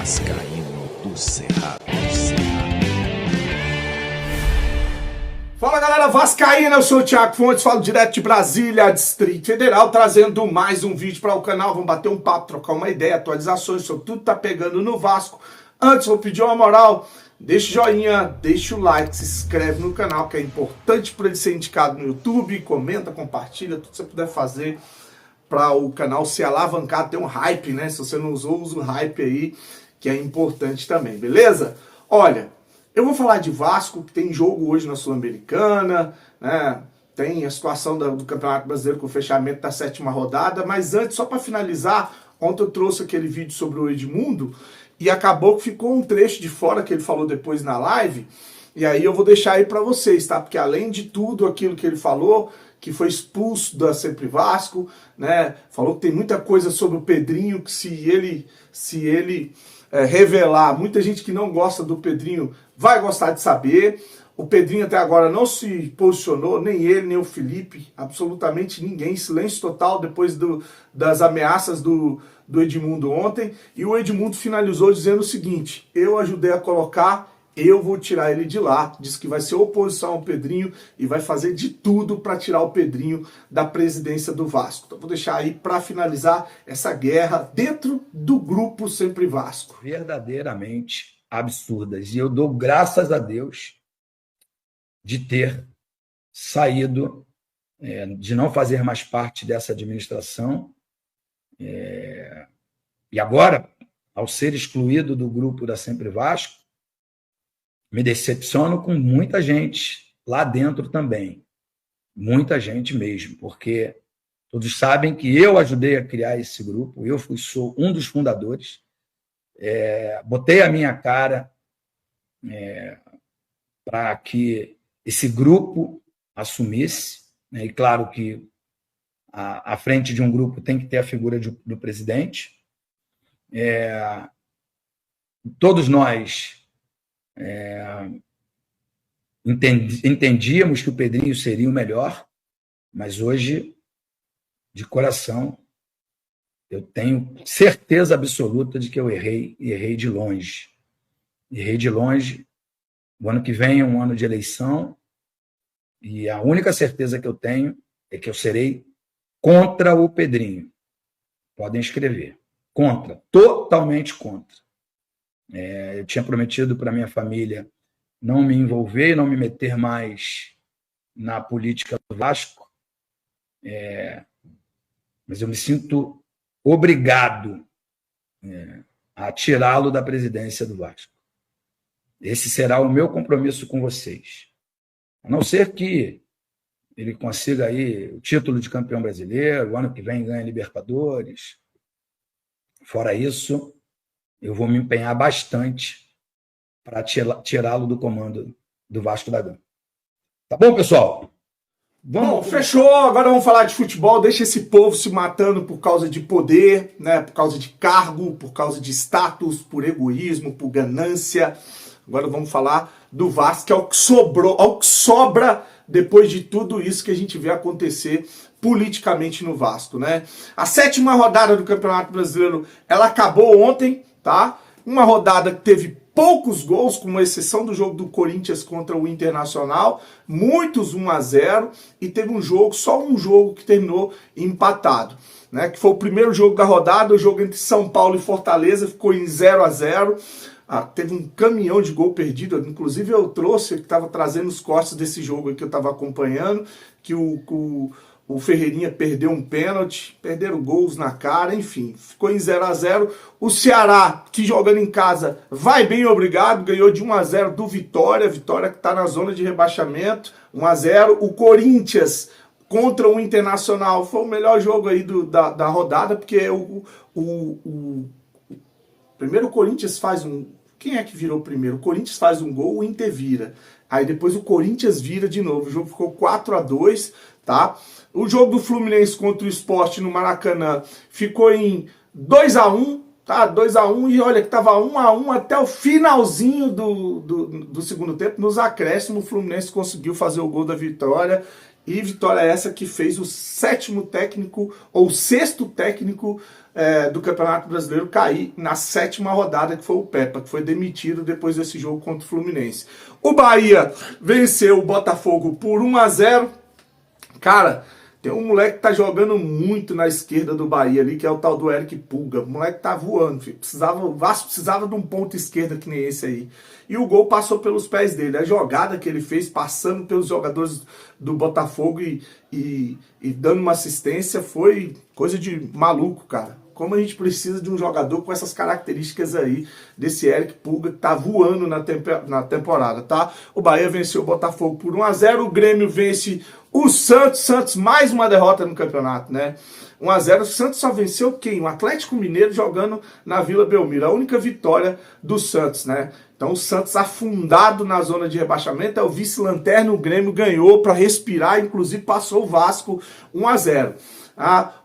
Vascaíno do Cerrado. Fala galera vascaína, eu sou o Thiago Fontes, falo direto de Brasília, Distrito Federal, trazendo mais um vídeo para o canal. Vamos bater um papo, trocar uma ideia, atualizações sobre tudo que tá pegando no Vasco. Antes, vou pedir uma moral, deixa o joinha, deixa o like, se inscreve no canal, que é importante para ele ser indicado no YouTube, comenta, compartilha, tudo que você puder fazer para o canal se alavancar, ter um hype, né? Se você não usou, usa o hype aí, que é importante também, beleza? Olha, eu vou falar de Vasco, que tem jogo hoje na Sul-Americana, né? Tem a situação do Campeonato Brasileiro com o fechamento da 7ª rodada, mas antes, só para finalizar, ontem eu trouxe aquele vídeo sobre o Edmundo e acabou que ficou um trecho de fora que ele falou depois na live, e aí eu vou deixar aí para vocês, tá? Porque além de tudo aquilo que ele falou, que foi expulso da Sempre Vasco, né? Falou que tem muita coisa sobre o Pedrinho, que se ele revelar, muita gente que não gosta do Pedrinho vai gostar de saber. O Pedrinho até agora não se posicionou, nem ele, nem o Felipe, absolutamente ninguém, silêncio total depois das ameaças do Edmundo ontem. E o Edmundo finalizou dizendo o seguinte: eu ajudei a colocar, eu vou tirar ele de lá. Diz que vai ser oposição ao Pedrinho e vai fazer de tudo para tirar o Pedrinho da presidência do Vasco. Então vou deixar aí para finalizar essa guerra dentro do grupo Sempre Vasco. Verdadeiramente absurdas. E eu dou graças a Deus de ter saído, de não fazer mais parte dessa administração. E agora, ao ser excluído do grupo da Sempre Vasco, me decepciono com muita gente lá dentro também. Muita gente mesmo, porque todos sabem que eu ajudei a criar esse grupo, sou um dos fundadores, botei a minha cara para que esse grupo assumisse, né? E claro que à frente de um grupo tem que ter a figura do presidente. Todos nós entendíamos que o Pedrinho seria o melhor, mas hoje, de coração, eu tenho certeza absoluta de que eu errei, e errei de longe. Errei de longe. O ano que vem é um ano de eleição, e a única certeza que eu tenho é que eu serei contra o Pedrinho. Podem escrever. Contra. Totalmente contra. Eu tinha prometido para minha família não me envolver, não me meter mais na política do Vasco, mas eu me sinto obrigado a tirá-lo da presidência do Vasco. Esse será o meu compromisso com vocês. A não ser que ele consiga aí o título de campeão brasileiro, o ano que vem ganha Libertadores. Fora isso, eu vou me empenhar bastante para tirá-lo do comando do Vasco da Gama. Tá bom, pessoal? Bom, fechou. Agora vamos falar de futebol. Deixa esse povo se matando por causa de poder, né? Por causa de cargo, por causa de status, por egoísmo, por ganância. Agora vamos falar do Vasco, que é o que sobrou, o que sobra depois de tudo isso que a gente vê acontecer politicamente no Vasco, né? A 7ª rodada do Campeonato Brasileiro, ela acabou ontem, tá? Uma rodada que teve poucos gols, com exceção do jogo do Corinthians contra o Internacional, muitos 1-0, e teve só um jogo que terminou empatado, né? Que foi o primeiro jogo da rodada, o jogo entre São Paulo e Fortaleza, ficou em 0-0. Teve um caminhão de gol perdido, inclusive eu trouxe, que estava trazendo os cortes desse jogo que eu estava acompanhando, que o Ferreirinha perdeu um pênalti, perderam gols na cara, enfim, ficou em 0-0. O Ceará, que jogando em casa, vai bem obrigado, ganhou de 1-0 do Vitória que está na zona de rebaixamento, 1-0. O Corinthians contra o Internacional foi o melhor jogo aí da rodada, porque primeiro o Corinthians faz Quem é que virou primeiro? O Corinthians faz um gol, o Inter vira. Aí depois o Corinthians vira de novo. O jogo ficou 4-2, tá? O jogo do Fluminense contra o Sport no Maracanã ficou em 2-1, tá? 2-1, e olha que tava 1-1 até o finalzinho do segundo tempo. Nos acréscimos, o Fluminense conseguiu fazer o gol da vitória E vitória essa que fez o 7º técnico, ou 6º técnico do Campeonato Brasileiro cair na 7ª rodada, que foi o Pepa, que foi demitido depois desse jogo contra o Fluminense. O Bahia venceu o Botafogo por 1-0. Cara, tem um moleque que tá jogando muito na esquerda do Bahia ali, que é o tal do Eric Pulga. O moleque tá voando, filho. O Vasco precisava de um ponto esquerda que nem esse aí. E o gol passou pelos pés dele. A jogada que ele fez, passando pelos jogadores do Botafogo e dando uma assistência, foi coisa de maluco, cara. Como a gente precisa de um jogador com essas características aí, desse Eric Pulga, que tá voando na temporada, tá? O Bahia venceu o Botafogo por 1-0, o Grêmio vence o Santos, mais uma derrota no campeonato, né? 1-0, o Santos só venceu quem? O Atlético Mineiro jogando na Vila Belmiro, a única vitória do Santos, né? Então o Santos afundado na zona de rebaixamento, é o vice-lanterna, o Grêmio ganhou para respirar, inclusive passou o Vasco 1-0.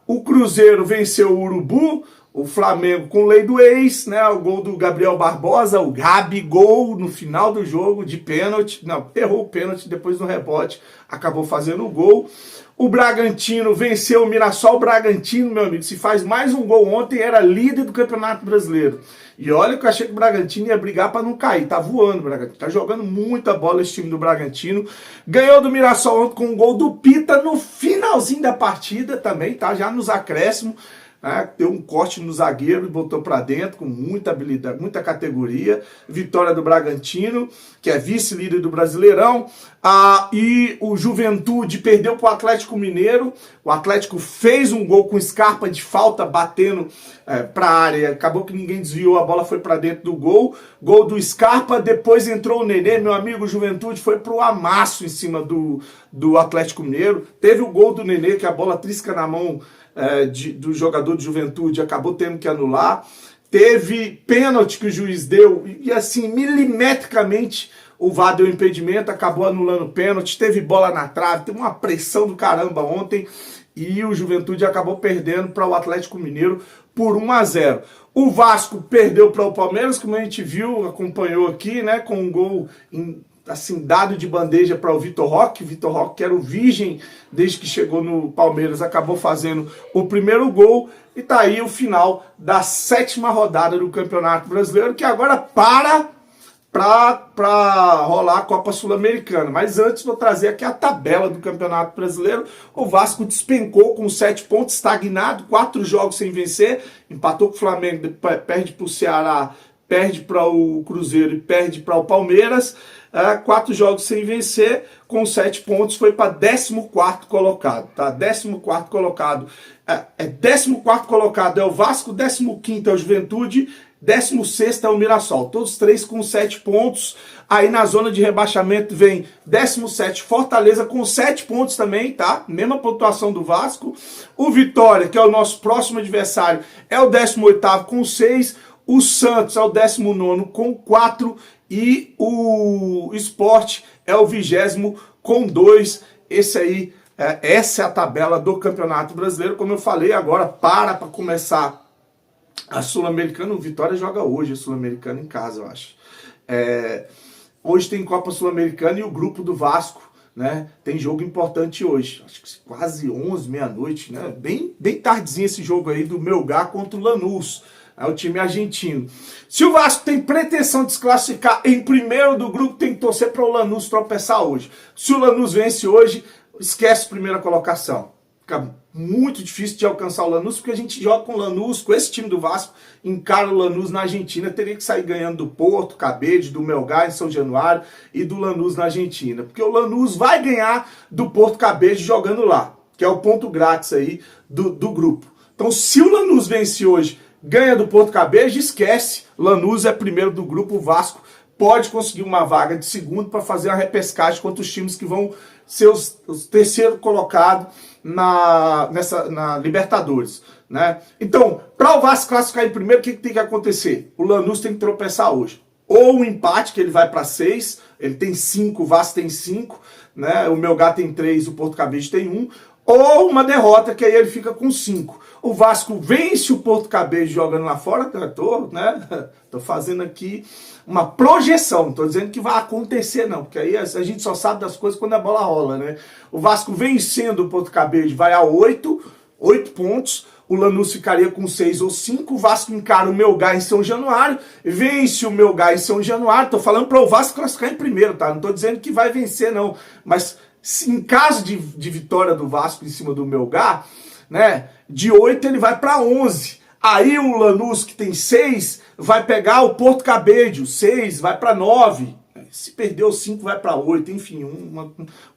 O Cruzeiro venceu o Urubu, o Flamengo com lei do ex, né? O gol do Gabriel Barbosa, o Gabigol no final do jogo de pênalti, não, errou o pênalti, depois do rebote acabou fazendo o gol. O Bragantino venceu o Mirassol. O Bragantino, meu amigo, se faz mais um gol ontem, era líder do Campeonato Brasileiro. E olha que eu achei que o Bragantino ia brigar para não cair. Tá voando o Bragantino. Tá jogando muita bola esse time do Bragantino. Ganhou do Mirassol ontem com um gol do Pita no finalzinho da partida também, tá? Já nos acréscimos. Deu um corte no zagueiro e botou para dentro com muita habilidade, muita categoria. Vitória do Bragantino, que é vice-líder do Brasileirão. E o Juventude perdeu para o Atlético Mineiro. O Atlético fez um gol com Scarpa de falta, batendo para a área. Acabou que ninguém desviou, a bola foi para dentro do gol. Gol do Scarpa, depois entrou o Nenê. Meu amigo, o Juventude foi pro amasso em cima do Atlético Mineiro. Teve o gol do Nenê, que a bola trisca na mão do jogador de Juventude, acabou tendo que anular. Teve pênalti que o juiz deu, e assim, milimetricamente o VAR deu impedimento, acabou anulando o pênalti. Teve bola na trave, teve uma pressão do caramba ontem, e o Juventude acabou perdendo para o Atlético Mineiro por 1-0. O Vasco perdeu para o Palmeiras, como a gente viu, acompanhou aqui, né, com um gol assim, dado de bandeja para o Vitor Roque. Vitor Roque, que era o virgem desde que chegou no Palmeiras, acabou fazendo o primeiro gol. E tá aí o final da 7ª rodada do Campeonato Brasileiro, que agora para rolar a Copa Sul-Americana. Mas antes vou trazer aqui a tabela do Campeonato Brasileiro. O Vasco despencou com 7 pontos, estagnado, 4 jogos sem vencer, empatou com o Flamengo, perde para o Ceará, perde para o Cruzeiro e perde para o Palmeiras. 4 jogos sem vencer, com 7 pontos, foi para 14º colocado, tá? 14º colocado. 14º colocado é o Vasco, 15º é o Juventude, 16º é o Mirassol. Todos 3 com 7 pontos. Aí na zona de rebaixamento vem 17º Fortaleza com 7 pontos também, tá? Mesma pontuação do Vasco. O Vitória, que é o nosso próximo adversário, é o 18º com 6. O Santos é o 19º com 4. E o Sport é o 20º com 2. Essa é a tabela do Campeonato Brasileiro. Como eu falei agora, para começar a Sul-Americana. O Vitória joga hoje a Sul-Americana em casa, eu acho. Hoje tem Copa Sul-Americana e o grupo do Vasco, né? Tem jogo importante hoje. Acho que quase 11, meia-noite, né? Bem tardezinho esse jogo aí do Melgar contra o Lanús. É o time argentino. Se o Vasco tem pretensão de se classificar em primeiro do grupo, tem que torcer para o Lanús tropeçar hoje. Se o Lanús vence hoje, esquece a primeira colocação. Fica muito difícil de alcançar o Lanús, porque a gente joga com o Lanús, com esse time do Vasco, encara o Lanús na Argentina, teria que sair ganhando do Porto, Cabede, do Melgar em São Januário e do Lanús na Argentina. Porque o Lanús vai ganhar do Porto Cabede jogando lá, que é o ponto grátis aí do grupo. Então, se o Lanús vence hoje, ganha do Porto Cabede, esquece. Lanús é primeiro do grupo, o Vasco pode conseguir uma vaga de segundo para fazer uma repescagem contra os times que vão ser os terceiro colocados na Libertadores, né? Então, para o Vasco classificar em primeiro, o que tem que acontecer? O Lanús tem que tropeçar hoje. Ou um empate, que ele vai para 6, ele tem 5, o Vasco tem 5, né? O Melgar tem 3, o Porto Cabede tem 1. ou uma derrota, que aí ele fica com 5. O Vasco vence o Porto Cabedelo jogando lá fora, tô fazendo aqui uma projeção, não tô dizendo que vai acontecer não, porque aí a gente só sabe das coisas quando a bola rola, né? O Vasco vencendo o Porto Cabedelo vai a 8 pontos, o Lanús ficaria com 6 ou 5, o Vasco encara o Melgar em São Januário, vence o Melgar em São Januário, tô falando para o Vasco classificar em primeiro, tá? Não tô dizendo que vai vencer não, mas em caso de vitória do Vasco em cima do Melgar, né, de 8 ele vai para 11. Aí o Lanús, que tem 6, vai pegar o Porto Cabedelo, 6, vai para 9. Se perdeu 5, vai para 8, enfim,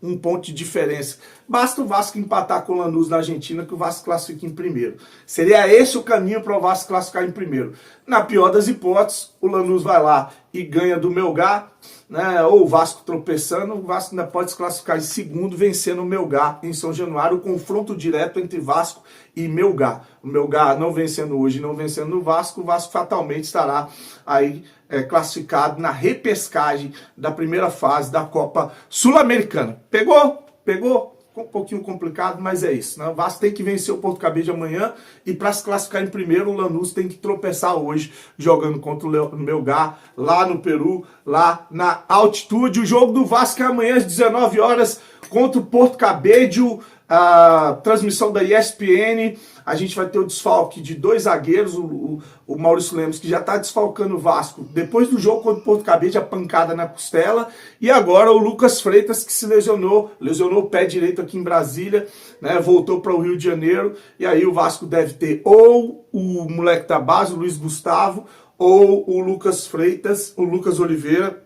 um ponto de diferença. Basta o Vasco empatar com o Lanús na Argentina que o Vasco classifica em primeiro. Seria esse o caminho para o Vasco classificar em primeiro. Na pior das hipóteses, o Lanús vai lá e ganha do Melgar, né? Ou o Vasco tropeçando, o Vasco ainda pode se classificar em segundo, vencendo o Melgar em São Januário, o confronto direto entre Vasco e Melgar. O Melgar não vencendo hoje, não vencendo o Vasco fatalmente estará aí classificado na repescagem da primeira fase da Copa Sul-Americana. Pegou? Pegou? Um pouquinho complicado, mas é isso, né? O Vasco tem que vencer o Porto Cabedelo amanhã e para se classificar em primeiro, o Lanús tem que tropeçar hoje, jogando contra o Melgar, lá no Peru, lá na altitude. O jogo do Vasco é amanhã às 19 horas contra o Porto Cabedelo, a transmissão da ESPN. A gente vai ter o desfalque de 2 zagueiros, o Maurício Lemos, que já está desfalcando o Vasco depois do jogo contra o Porto Cabedelo, a pancada na costela, e agora o Lucas Freitas, que se lesionou o pé direito aqui em Brasília, né, voltou para o Rio de Janeiro, e aí o Vasco deve ter ou o moleque da base, o Luiz Gustavo, ou o Lucas Freitas, o Lucas Oliveira,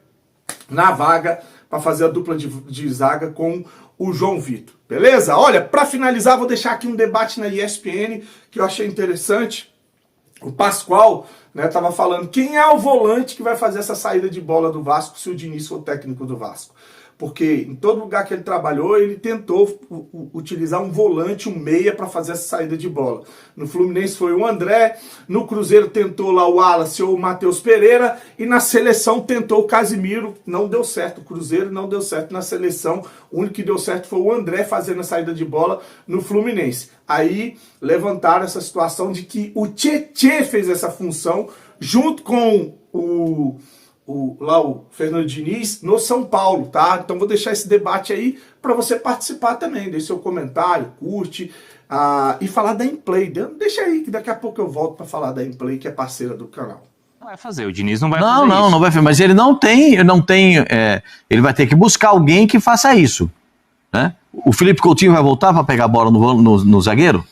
na vaga para fazer a dupla de zaga com o João Vitor. Beleza? Olha, para finalizar, vou deixar aqui um debate na ESPN que eu achei interessante. O Pascoal, né, tava falando quem é o volante que vai fazer essa saída de bola do Vasco se o Diniz for o técnico do Vasco. Porque em todo lugar que ele trabalhou, ele tentou utilizar um volante, um meia, para fazer essa saída de bola. No Fluminense foi o André, no Cruzeiro tentou lá o Wallace ou o Matheus Pereira, e na seleção tentou o Casimiro, não deu certo. O Cruzeiro não deu certo na seleção, o único que deu certo foi o André fazendo a saída de bola no Fluminense. Aí levantaram essa situação de que o Tietê fez essa função junto com o Fernando Diniz no São Paulo, tá? Então vou deixar esse debate aí para você participar também, deixe seu comentário, curte e falar da Implay. Deixa aí que daqui a pouco eu volto para falar da Implay, que é parceira do canal. Não vai fazer, o Diniz não vai fazer isso. Não vai fazer, mas ele não tem, ele vai ter que buscar alguém que faça isso, né? O Felipe Coutinho vai voltar para pegar a bola no zagueiro?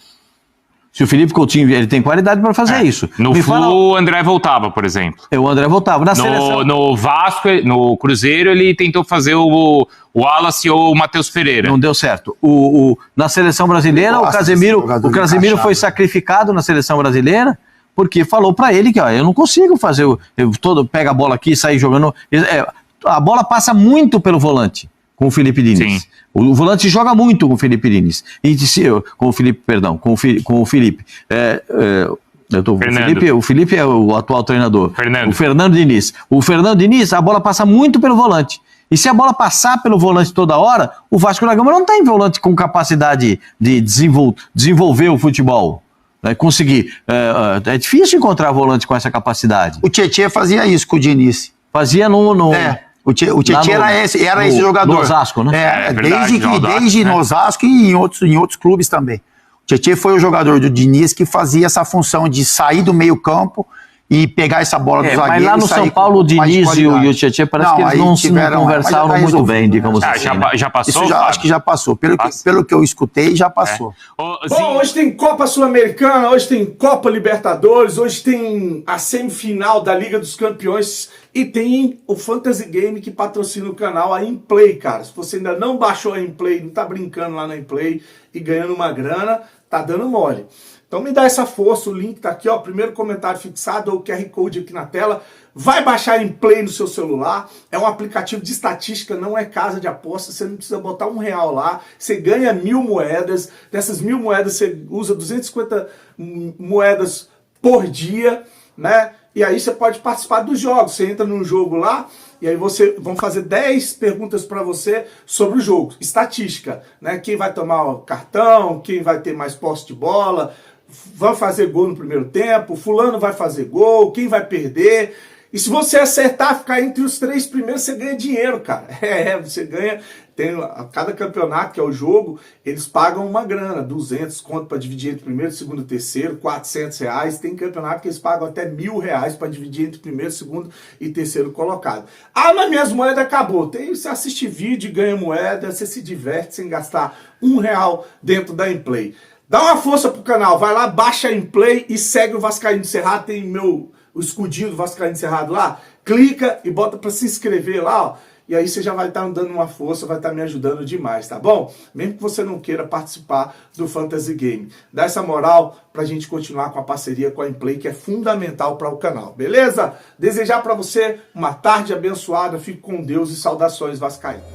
Se o Felipe Coutinho ele tem qualidade para fazer isso. No Flu, o André voltava, por exemplo. O André voltava. Seleção... No Vasco, no Cruzeiro, ele tentou fazer o Wallace ou o Matheus Pereira. Não deu certo. Na seleção brasileira, o Casemiro foi sacrificado na seleção brasileira porque falou para ele que eu não consigo fazer. Pega a bola aqui e sai jogando. A bola passa muito pelo volante. Com o Felipe Diniz. Sim. O volante joga muito com o Felipe Diniz. Com o Felipe. O Felipe é o atual treinador. O Fernando Diniz. O Fernando Diniz, a bola passa muito pelo volante. E se a bola passar pelo volante toda hora, o Vasco da Gama não tem volante com capacidade de desenvolver o futebol. Conseguir. É difícil encontrar volante com essa capacidade. O Tietê fazia isso com o Diniz. Fazia O Tietê era esse jogador. No Osasco, né? Desde no Osasco e em outros clubes também. O Tietê foi o jogador do Diniz que fazia essa função de sair do meio campo e pegar essa bola do zagueiro. Mas lá no São Paulo, o Diniz e o Tietê parece que eles não conversaram muito bem, digamos assim. Já passou? Isso acho que já passou. Pelo que eu escutei, já passou. Bom, hoje tem Copa Sul-Americana, hoje tem Copa Libertadores, hoje tem a semifinal da Liga dos Campeões e tem o Fantasy Game que patrocina o canal, a Implay, cara. Se você ainda não baixou a Implay, não tá brincando lá na Implay e ganhando uma grana, tá dando mole. Então me dá essa força, o link tá aqui, ó, primeiro comentário fixado, ou o QR Code aqui na tela. Vai baixar a Implay no seu celular, é um aplicativo de estatística, não é casa de aposta, você não precisa botar R$1 lá, você ganha 1000 moedas, dessas 1000 moedas você usa 250 moedas por dia, né? E aí você pode participar dos jogos, você entra num jogo lá, e aí vão fazer 10 perguntas para você sobre o jogo, estatística, né? Quem vai tomar o cartão, quem vai ter mais posse de bola, vai fazer gol no primeiro tempo, fulano vai fazer gol, quem vai perder. E se você acertar, ficar entre os 3 primeiros, você ganha dinheiro, cara. Você ganha. A cada campeonato, que é o jogo, eles pagam uma grana, 200 conto para dividir entre primeiro, segundo e terceiro, 400 reais. Tem campeonato que eles pagam até R$1.000 para dividir entre primeiro, segundo e terceiro colocado. Ah, mas minhas moedas acabou. Você assiste vídeo e ganha moeda, você se diverte sem gastar R$1 dentro da Implay. Dá uma força pro canal, vai lá, baixa a Implay e segue o Vascaíno do Cerrado, tem o escudinho do Vascaíno do Cerrado lá, clica e bota para se inscrever lá, ó. E aí você já vai estar dando uma força, vai estar me ajudando demais, tá bom? Mesmo que você não queira participar do Fantasy Game. Dá essa moral pra gente continuar com a parceria com a Implay, que é fundamental para o canal, beleza? Desejar para você uma tarde abençoada, fique com Deus e saudações vascaínas.